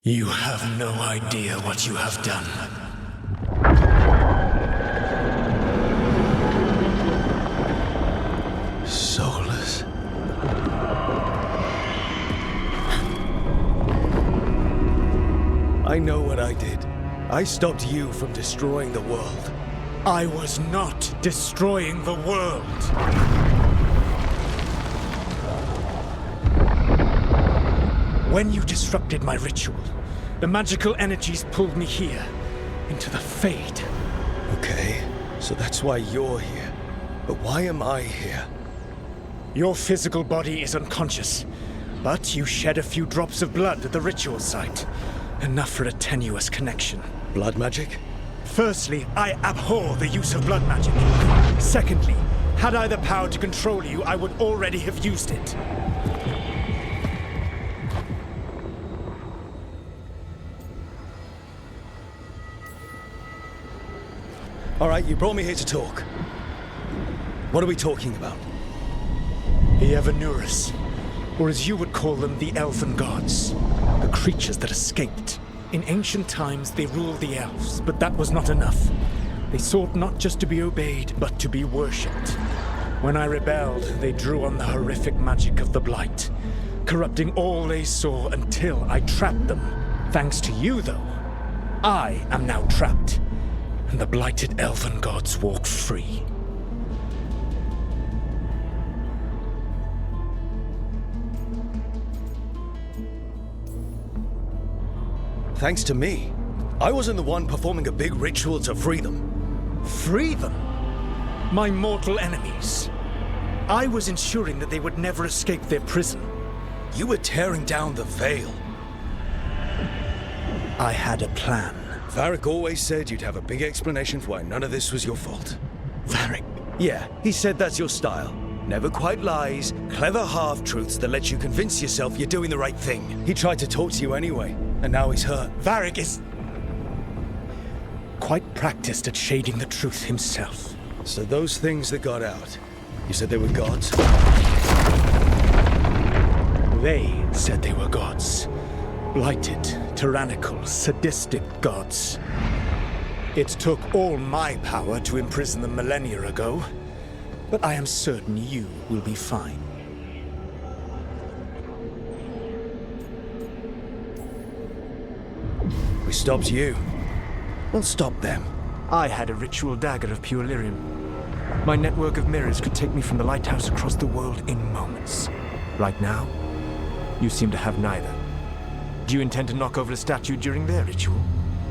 You have no idea what you have done. Soulless. I know what I did. I stopped you from destroying the world. I was not destroying the world. When you disrupted my ritual, the magical energies pulled me here, into the Fade. Okay, so that's why you're here. But why am I here? Your physical body is unconscious, but you shed a few drops of blood at the ritual site. Enough for a tenuous connection. Blood magic? Firstly, I abhor the use of blood magic. Secondly, had I the power to control you, I would already have used it. All right, you brought me here to talk. What are we talking about? The Evanurus, or as you would call them, the elven gods. The creatures that escaped. In ancient times, they ruled the elves, but that was not enough. They sought not just to be obeyed, but to be worshipped. When I rebelled, they drew on the horrific magic of the Blight, corrupting all they saw until I trapped them. Thanks to you, though, I am now trapped, and the blighted elven gods walk free. Thanks to me. I wasn't the one performing a big ritual to free them. Free them? My mortal enemies. I was ensuring that they would never escape their prison. You were tearing down the veil. I had a plan. Varric always said you'd have a big explanation for why none of this was your fault. Varric? Yeah, he said that's your style. Never quite lies, clever half-truths that let you convince yourself you're doing the right thing. He tried to talk to you anyway, and now he's hurt. Varric is quite practiced at shading the truth himself. So those things that got out, you said they were gods? They said they were gods. Blighted, tyrannical, sadistic gods. It took all my power to imprison them millennia ago, but I am certain you will be fine. We stopped you. We'll stop them. I had a ritual dagger of pure lyrium. My network of mirrors could take me from the lighthouse across the world in moments. Right now, you seem to have neither. Do you intend to knock over a statue during their ritual?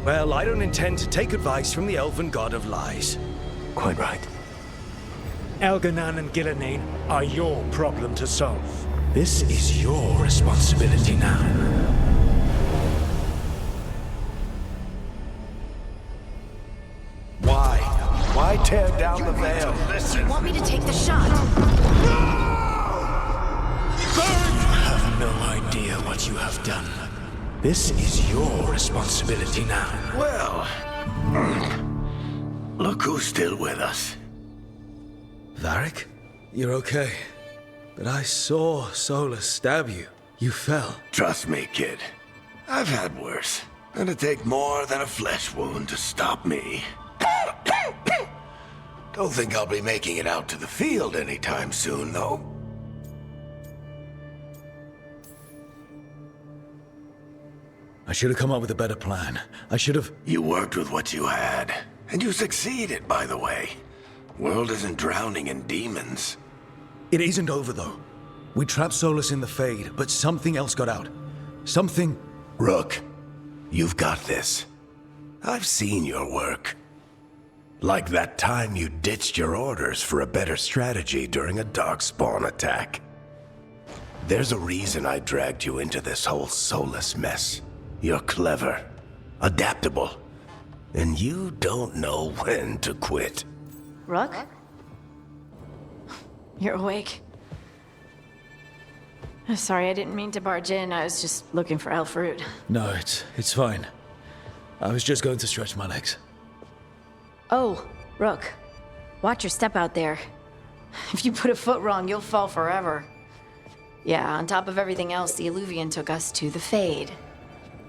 Well, I don't intend to take advice from the elven god of lies. Quite right. Elganan and Gillenane are your problem to solve. This is your responsibility now. Why tear down the veil? You want me to take the shot? You have no idea what you have done. This is your responsibility now. Well, look who's still with us. Varric? You're okay. But I saw Solus stab you. You fell. Trust me, kid. I've had worse. It'll take more than a flesh wound to stop me. Don't think I'll be making it out to the field anytime soon, though. I should have come up with a better plan. I should have... You worked with what you had. And you succeeded, by the way. World isn't drowning in demons. It isn't over, though. We trapped Solus in the Fade, but something else got out. Something... Rook, you've got this. I've seen your work. Like that time you ditched your orders for a better strategy during a darkspawn attack. There's a reason I dragged you into this whole Solus mess. You're clever, adaptable, and you don't know when to quit. Rook? You're awake. Sorry, I didn't mean to barge in. I was just looking for elf fruit. No, it's fine. I was just going to stretch my legs. Oh, Rook. Watch your step out there. If you put a foot wrong, you'll fall forever. Yeah, on top of everything else, the Illuvian took us to the Fade.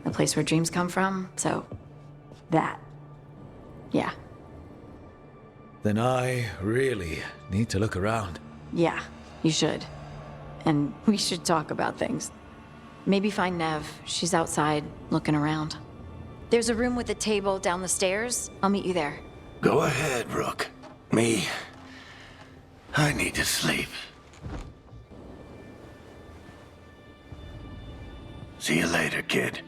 the place where dreams come from, so that. Yeah. Then I really need to look around. Yeah, you should. And we should talk about things. Maybe find Nev. She's outside, looking around. There's a room with a table down the stairs. I'll meet you there. Go ahead, Rook. Me, I need to sleep. See you later, kid.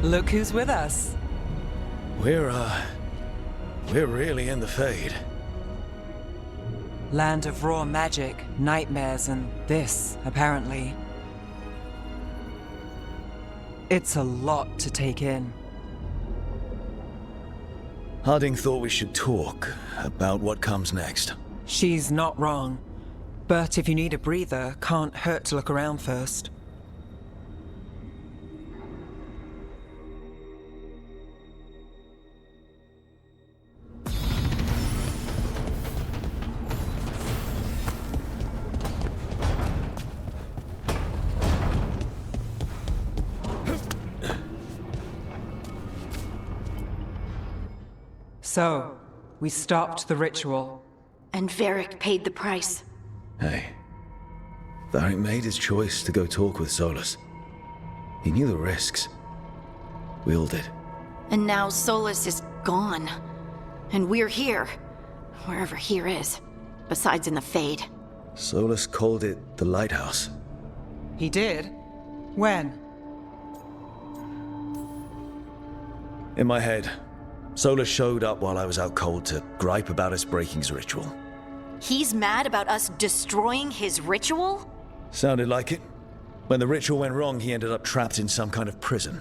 Look who's with us. We're really in the Fade. Land of raw magic, nightmares, and this, apparently. It's a lot to take in. Harding thought we should talk about what comes next. She's not wrong. But if you need a breather, can't hurt to look around first. So, we stopped the ritual. And Varric paid the price. Hey, Varric made his choice to go talk with Solus. He knew the risks. We all did. And now Solus is gone. And we're here. Wherever here is. Besides in the Fade. Solus called it the Lighthouse. He did? When? In my head, Solus showed up while I was out cold to gripe about us breaking his ritual. He's mad about us destroying his ritual? Sounded like it. When the ritual went wrong, he ended up trapped in some kind of prison.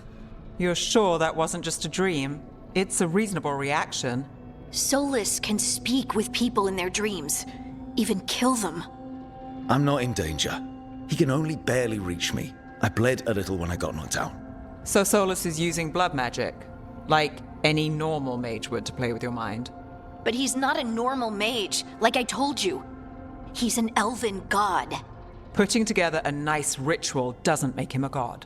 You're sure that wasn't just a dream? It's a reasonable reaction. Solus can speak with people in their dreams. Even kill them. I'm not in danger. He can only barely reach me. I bled a little when I got knocked out. So Solus is using blood magic? Like any normal mage would to play with your mind? But he's not a normal mage, like I told you. He's an elven god. Putting together a nice ritual doesn't make him a god.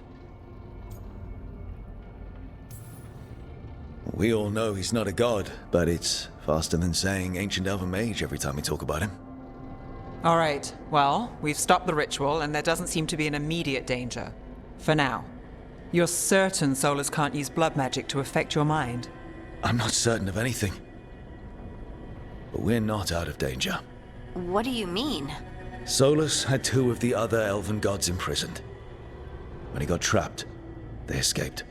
We all know he's not a god, but it's faster than saying ancient elven mage every time we talk about him. All right, well, we've stopped the ritual and there doesn't seem to be an immediate danger. For now. You're certain Solus can't use blood magic to affect your mind? I'm not certain of anything. But we're not out of danger. What do you mean? Solus had two of the other elven gods imprisoned. When he got trapped, they escaped.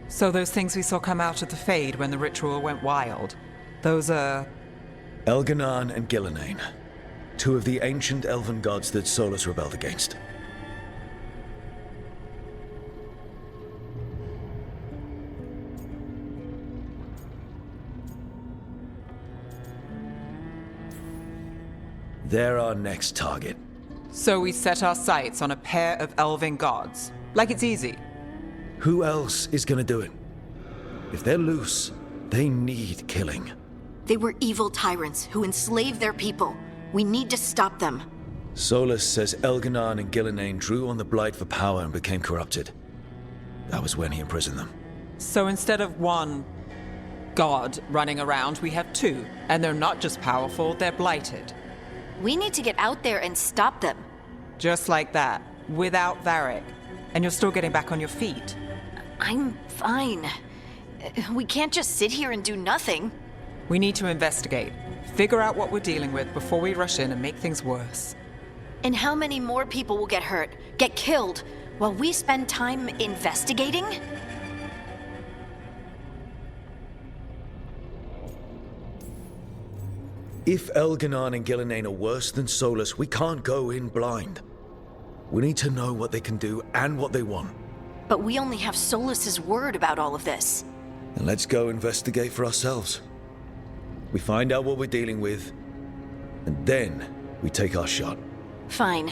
So those things we saw come out of the Fade when the ritual went wild, those are... Elganan and Gillenane, two of the ancient elven gods that Solus rebelled against. They're our next target. So we set our sights on a pair of elven gods. Like it's easy. Who else is gonna do it? If they're loose, they need killing. They were evil tyrants who enslaved their people. We need to stop them. Solus says Elganan and Gillenane drew on the Blight for power and became corrupted. That was when he imprisoned them. So instead of one god running around, we have two. And they're not just powerful, they're blighted. We need to get out there and stop them. Just like that, without Varric. And you're still getting back on your feet. I'm fine. We can't just sit here and do nothing. We need to investigate. Figure out what we're dealing with before we rush in and make things worse. And how many more people will get hurt, get killed, while we spend time investigating? If Elganon and Gillenane are worse than Solus, we can't go in blind. We need to know what they can do and what they want. But we only have Solus's word about all of this. And let's go investigate for ourselves. We find out what we're dealing with, and then we take our shot. Fine.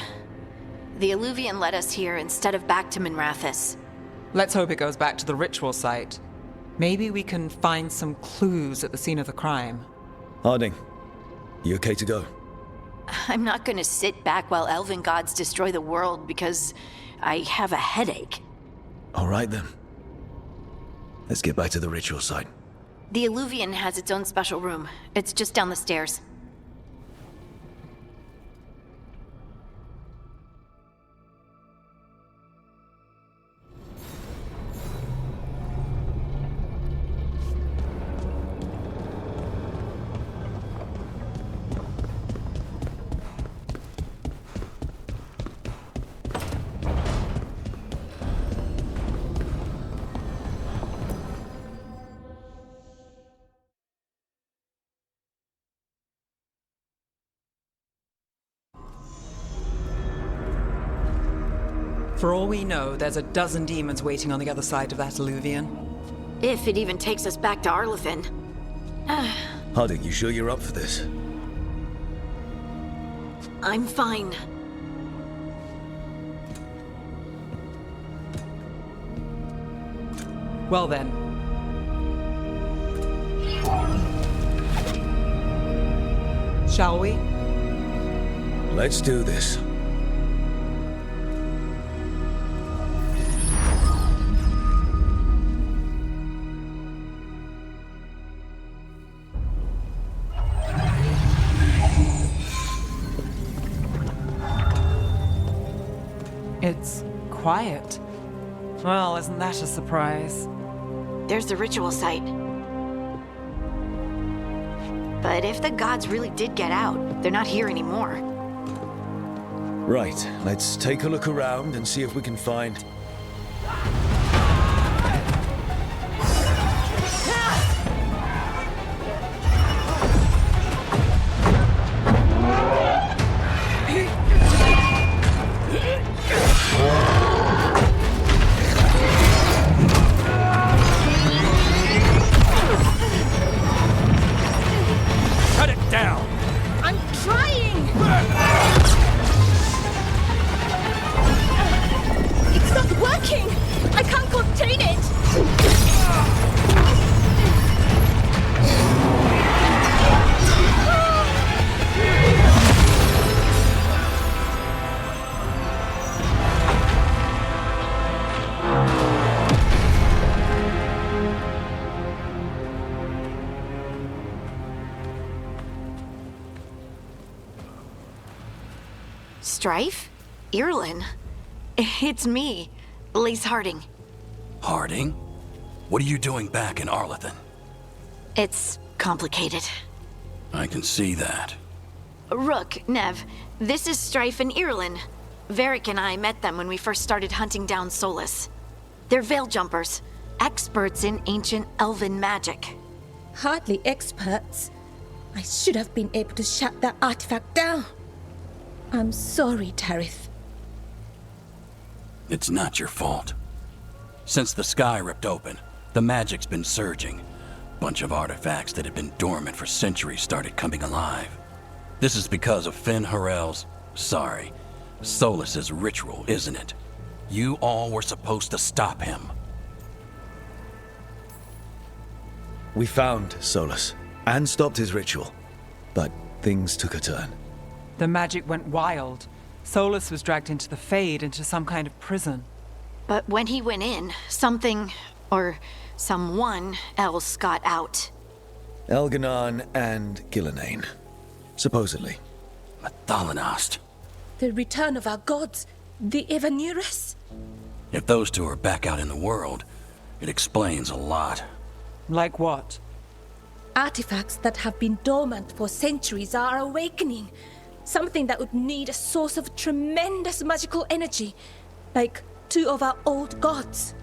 The Illuvian led us here instead of back to Minrathous. Let's hope it goes back to the ritual site. Maybe we can find some clues at the scene of the crime. Harding, you okay to go? I'm not gonna sit back while elven gods destroy the world because I have a headache. All right then. Let's get back to the ritual site. The Illuvian has its own special room. It's just down the stairs. For all we know, there's a dozen demons waiting on the other side of that Illuvian. If it even takes us back to Arlathan. Harding, you sure you're up for this? I'm fine. Well then. Shall we? Let's do this. It's quiet. Well, isn't that a surprise? There's the ritual site. But if the gods really did get out, they're not here anymore. Right, let's take a look around and see if we can find... Strife? Irlin? It's me, Lace Harding. Harding? What are you doing back in Arlathan? It's complicated. I can see that. Rook, Nev, this is Strife and Irlin. Varric and I met them when we first started hunting down Solus. They're veil jumpers, experts in ancient elven magic. Hardly experts. I should have been able to shut that artifact down. I'm sorry, Tarith. It's not your fault. Since the sky ripped open, the magic's been surging. Bunch of artifacts that had been dormant for centuries started coming alive. This is because of Finn Harel's, Solus's ritual, isn't it? You all were supposed to stop him. We found Solus and stopped his ritual, but things took a turn. The magic went wild. Solus was dragged into the Fade, into some kind of prison. But when he went in, something, Or someone else got out. Elganon and Gillenane. Supposedly. Mathalanost. The return of our gods, the Evanurus. If those two are back out in the world, it explains a lot. Like what? Artifacts that have been dormant for centuries are awakening. Something that would need a source of tremendous magical energy, like two of our old gods.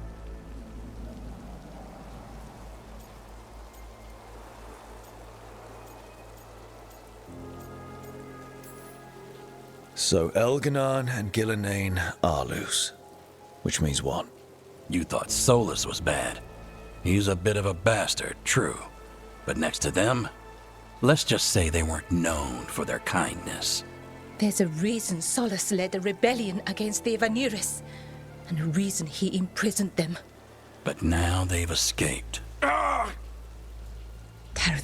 So Elganon and Gillenane are loose. Which means what? You thought Solus was bad. He's a bit of a bastard, true. But next to them, let's just say they weren't known for their kindness. There's a reason Solus led a rebellion against the Evanurus, and a reason he imprisoned them. But now they've escaped. Tareth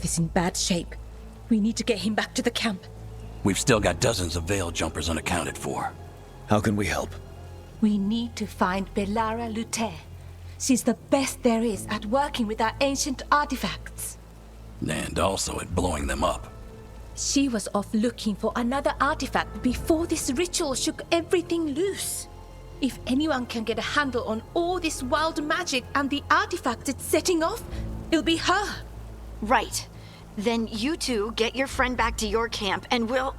is in bad shape. We need to get him back to the camp. We've still got dozens of veil jumpers unaccounted for. How can we help? We need to find Belara Luther. She's the best there is at working with our ancient artifacts. And also at blowing them up. She was off looking for another artifact before this ritual shook everything loose. If anyone can get a handle on all this wild magic and the artifacts it's setting off, it'll be her. Right. Then you two get your friend back to your camp and we'll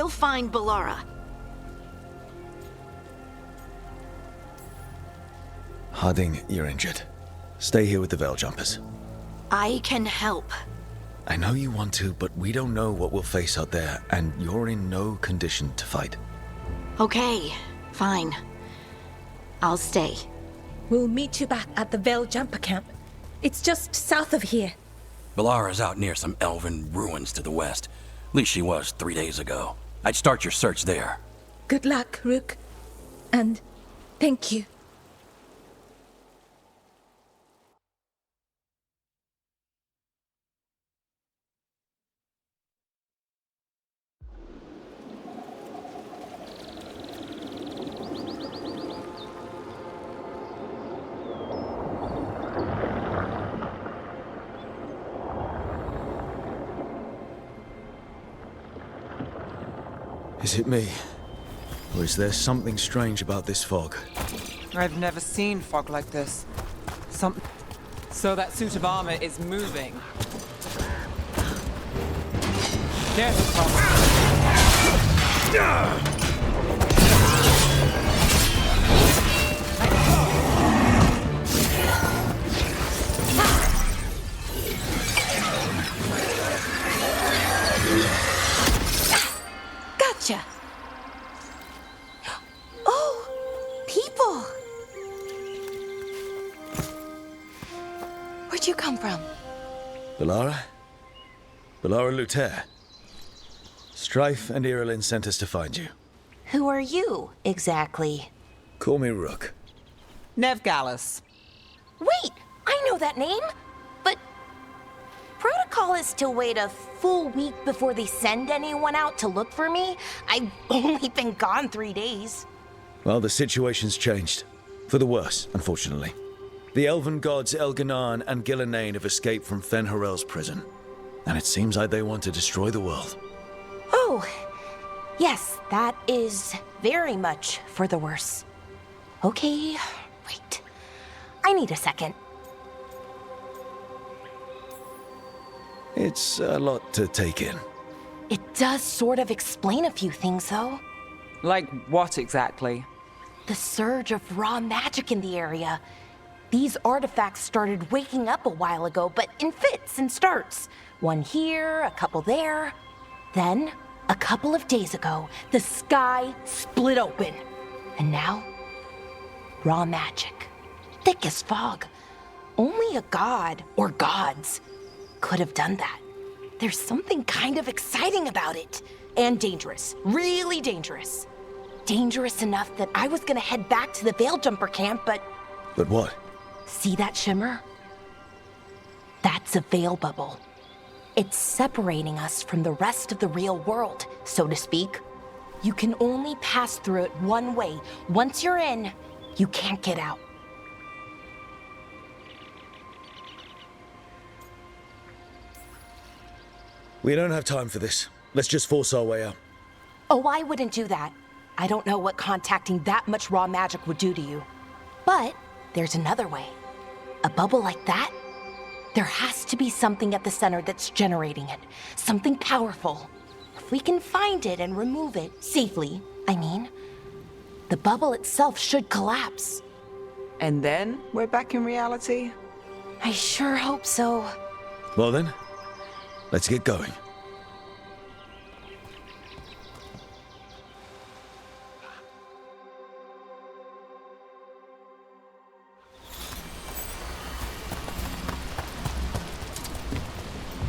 find Belara. Harding, you're injured. Stay here with the veil jumpers. I can help. I know you want to, but we don't know what we'll face out there, and you're in no condition to fight. Okay, fine. I'll stay. We'll meet you back at the veil jumper camp. It's just south of here. Belara's out near some elven ruins to the west. At least she was 3 days ago. I'd start your search there. Good luck, Rook. And thank you. Is it me? Or is there something strange about this fog? I've never seen fog like this. So that suit of armor is moving. There's a problem. Gotcha. Oh, people. Where'd you come from? Belara? Belara Luther. Strife and Irulan sent us to find you. Who are you, exactly? Call me Rook. Nev Gallus. Wait, I know that name. But protocol is to wait a full week before they send anyone out to look for me. I've only been gone 3 days. Well, the situation's changed. For the worse, unfortunately. The elven gods Elganon and Gillenane have escaped from Fen'Harel's prison. And it seems like they want to destroy the world. Oh, yes, that is very much for the worse. Okay, wait. I need a second. It's a lot to take in. It does sort of explain a few things, though. Like what exactly? The surge of raw magic in the area. These artifacts started waking up a while ago, but in fits and starts. One here, a couple there. Then, a couple of days ago, the sky split open. And now, raw magic. Thick as fog. Only a god, or gods, could have done that. There's something kind of exciting about it. And dangerous. Really dangerous. Dangerous enough that I was gonna head back to the Veil Jumper camp, but... But what? See that shimmer? That's a veil bubble. It's separating us from the rest of the real world, so to speak. You can only pass through it one way. Once you're in, you can't get out. We don't have time for this. Let's just force our way out. Oh, I wouldn't do that. I don't know what contacting that much raw magic would do to you. But there's another way. A bubble like that? There has to be something at the center that's generating it. Something powerful. If we can find it and remove it, safely, I mean, the bubble itself should collapse. And then we're back in reality? I sure hope so. Well then, let's get going.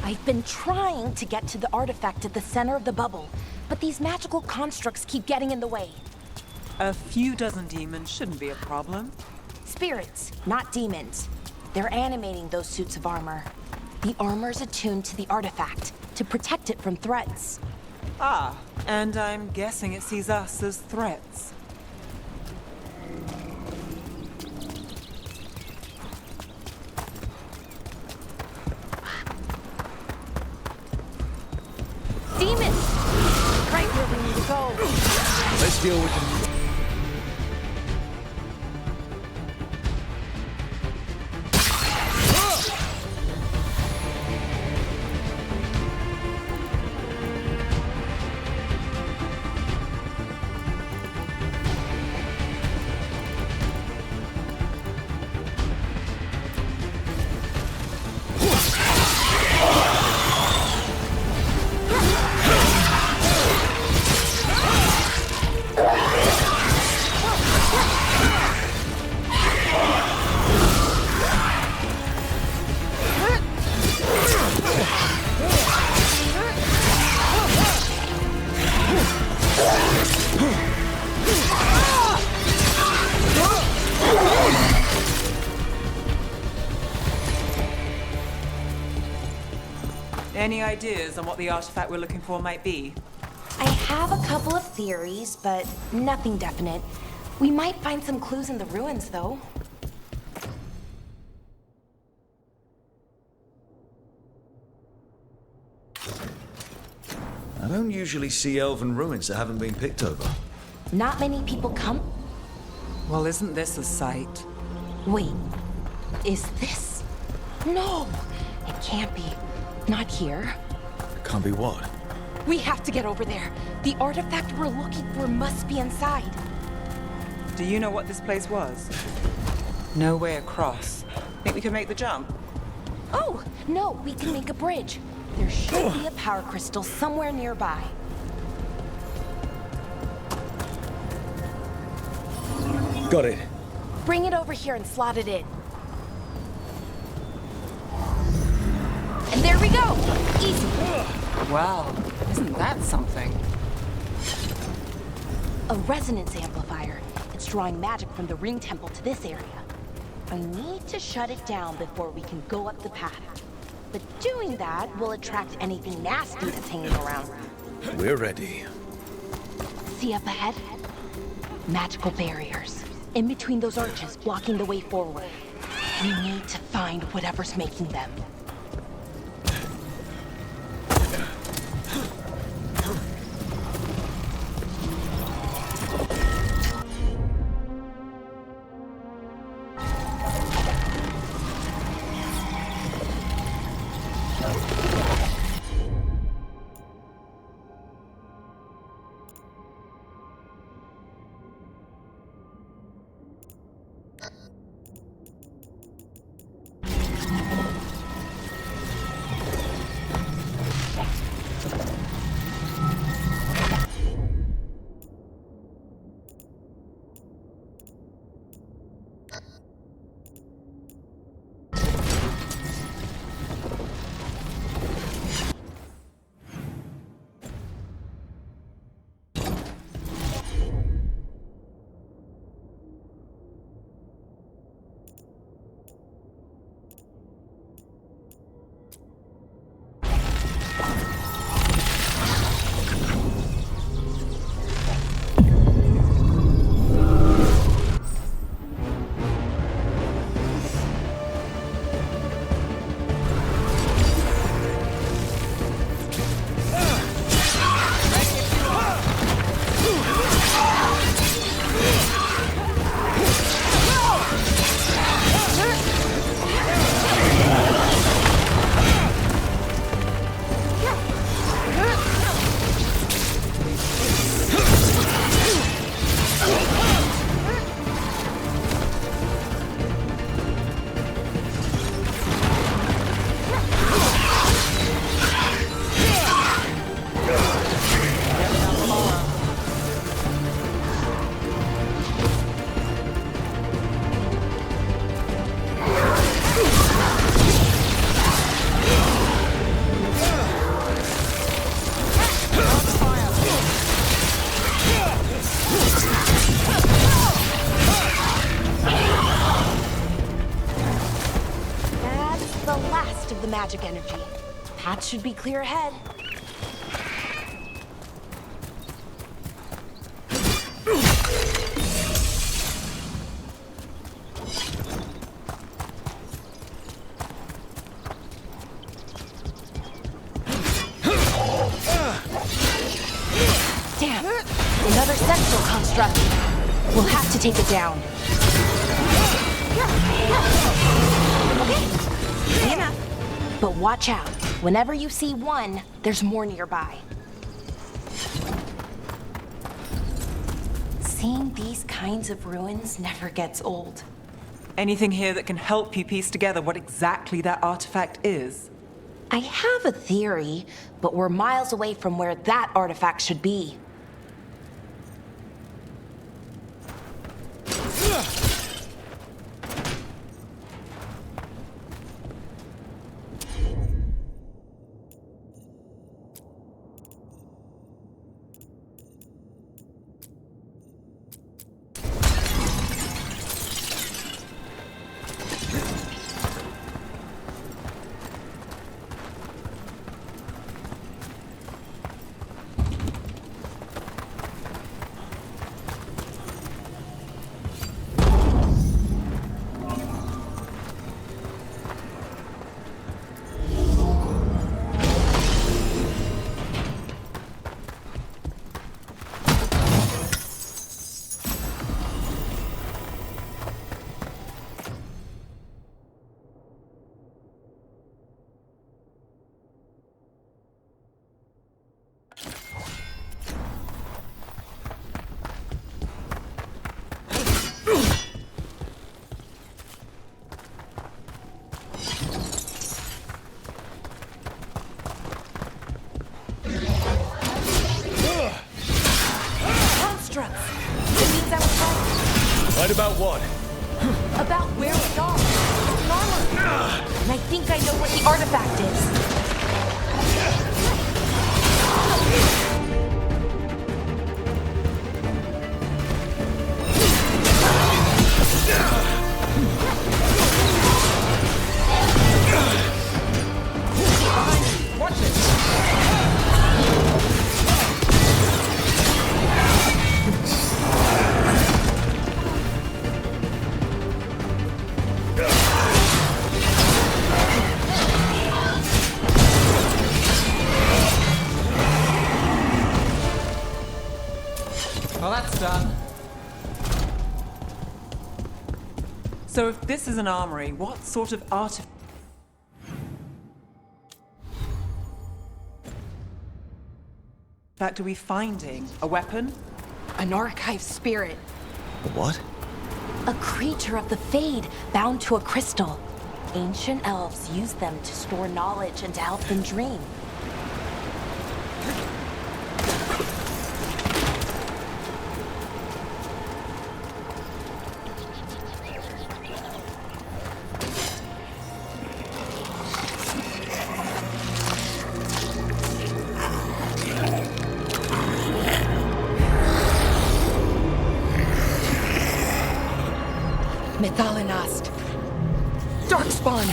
I've been trying to get to the artifact at the center of the bubble, but these magical constructs keep getting in the way. A few dozen demons shouldn't be a problem. Spirits, not demons. They're animating those suits of armor. The armor's attuned to the artifact to protect it from threats. Ah, and I'm guessing it sees us as threats. Demons! Right where we need to go. Let's deal with them. Any ideas on what the artifact we're looking for might be? I have a couple of theories, but nothing definite. We might find some clues in the ruins, though. I don't usually see elven ruins that haven't been picked over. Not many people come. Well, isn't this a sight? Wait, is this? No, it can't be. Not here. Can't be what? We have to get over there. The artifact we're looking for must be inside. Do you know what this place was? No way across. Think we can make the jump? Oh, no, we can make a bridge. There should be a power crystal somewhere nearby. Got it. Bring it over here and slot it in. And there we go! Easy. Wow, isn't that something? A resonance amplifier. It's drawing magic from the ring temple to this area. I need to shut it down before we can go up the path. But doing that will attract anything nasty that's hanging around. We're ready. See up ahead? Magical barriers. In between those arches, blocking the way forward. We need to find whatever's making them. magic energy. Path should be clear ahead. Damn! Another central construct. We'll have to take it down. Okay, easy enough. But watch out. Whenever you see one, there's more nearby. Seeing these kinds of ruins never gets old. Anything here that can help you piece together what exactly that artifact is? I have a theory, but we're miles away from where that artifact should be. Right about what? About where we are. It's an armor. And I think I know what the artifact is. Watch it! Well, that's done. So if this is an armory, what sort of artifact are we finding? A weapon? An archive spirit. A what? A creature of the Fade, bound to a crystal. Ancient elves used them to store knowledge and to help them dream. Methalinast. Darkspawn.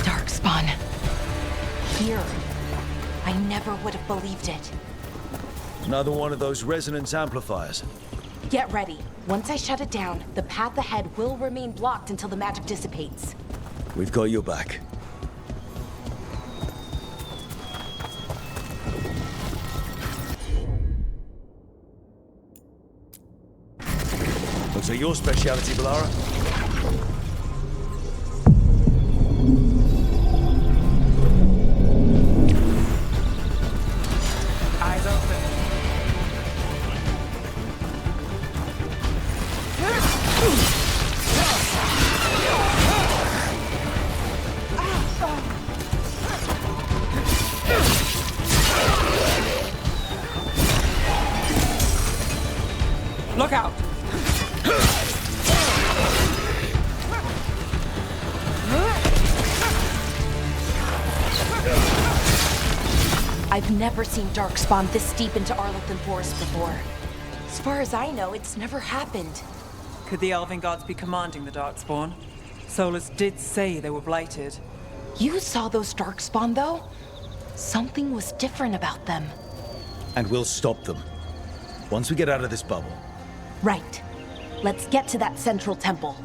Darkspawn. Here. I never would have believed it. Another one of those resonance amplifiers. Get ready. Once I shut it down, the path ahead will remain blocked until the magic dissipates. We've got your back. Looks like your speciality, Bellara. Eyes open. Look out! never seen Darkspawn this deep into Arlathan Forest before. As far as I know, it's never happened. Could the Elven Gods be commanding the Darkspawn? Solus did say they were blighted. You saw those Darkspawn, though? Something was different about them. And we'll stop them. Once we get out of this bubble. Right. Let's get to that central temple.